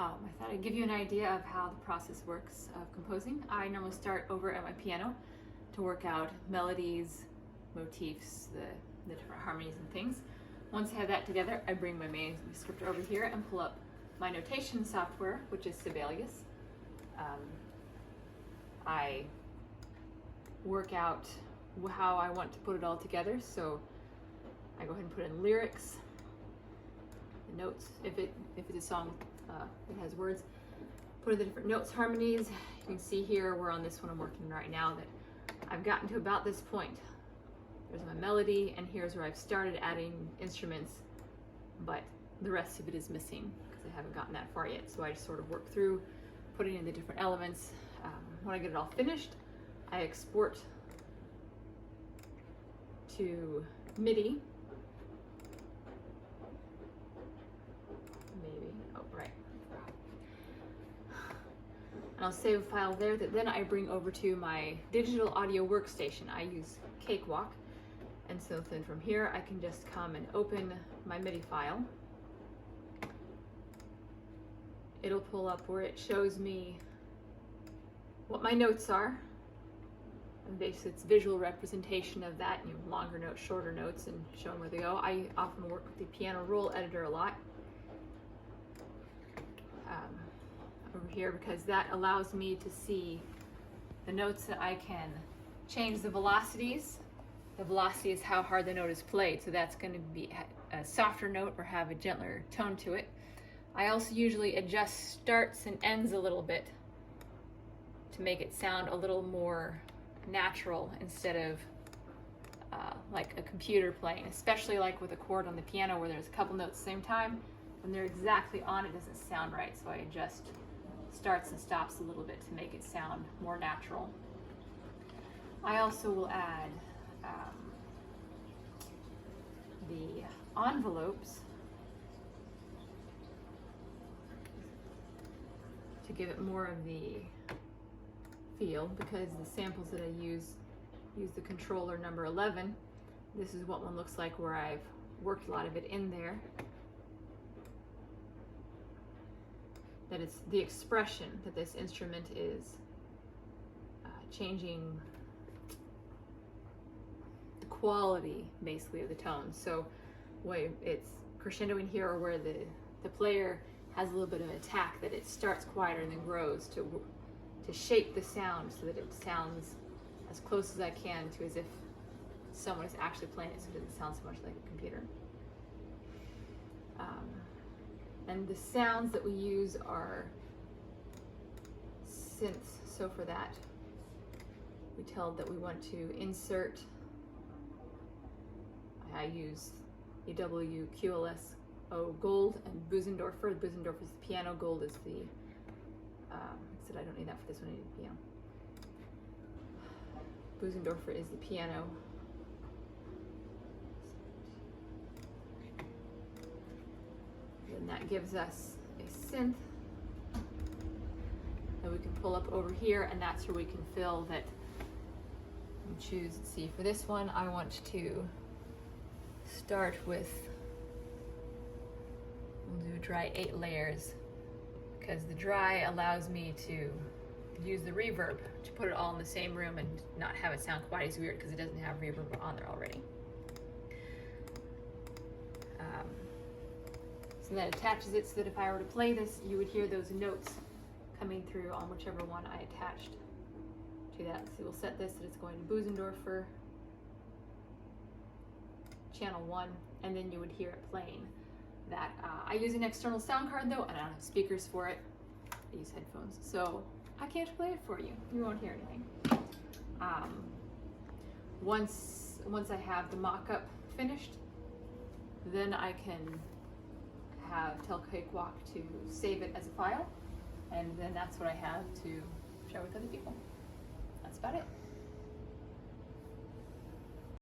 I thought I'd give you an idea of how the process works of composing. I normally start over at my piano to work out melodies, motifs, the different harmonies and things. Once I have that together, I bring my manuscript over here and pull up my notation software, which is Sibelius. I work out how I want to put it all together, so I go ahead and put in lyrics, the notes, if it's a song that has words, put in the different notes, harmonies. You can see here, we're on this one I'm working right now, that I've gotten to about this point. There's my melody, and here's where I've started adding instruments, but the rest of it is missing because I haven't gotten that far yet. So I just sort of work through putting in the different elements. When I get it all finished, I export to MIDI. Maybe, oh, right. And I'll save a file there that then I bring over to my digital audio workstation. I use Cakewalk. And so then from here, I can just come and open my MIDI file. It'll pull up where it shows me what my notes are. And basically it's visual representation of that, longer notes, shorter notes, and showing where they go. I often work with the piano roll editor a lot over here, because that allows me to see the notes that I can change the velocities. The velocity is how hard the note is played, so that's going to be a softer note or have a gentler tone to it. I also usually adjust starts and ends a little bit to make it sound a little more natural instead of like a computer playing, especially like with a chord on the piano where there's a couple notes at the same time. When they're exactly on, it doesn't sound right, so I adjust starts and stops a little bit to make it sound more natural. I also will add the envelopes to give it more of the feel, because the samples that I use the controller number 11. This is what one looks like where I've worked a lot of it in there. That it's the expression that this instrument is changing the quality basically of the tone. So where it's crescendoing here, or where the player has a little bit of an attack, that it starts quieter and then grows to shape the sound so that it sounds as close as I can to as if someone is actually playing it, so it doesn't sound so much like a computer. And the sounds that we use are synths. So for that, we tell that we want to insert. I use EW QLSO Gold and Bösendorfer. Bösendorfer is the piano, Gold is the, I said I don't need that for this one, I need the piano. Bösendorfer is the piano. And that gives us a synth that we can pull up over here, and that's where we can fill that. And choose, let's see, for this one, I want to start with, we'll do dry 8 layers, because the dry allows me to use the reverb to put it all in the same room and not have it sound quite as weird, because it doesn't have reverb on there already. So that attaches it so that if I were to play this, you would hear those notes coming through on whichever one I attached to that. So we'll set this that it's going to Bösendorfer, channel 1, and then you would hear it playing that. I use an external sound card though, and I don't have speakers for it. I use headphones, so I can't play it for you. You won't hear anything. Once I have the mock-up finished, then I can tell Cakewalk to save it as a file, and then that's what I have to share with other people. That's about it.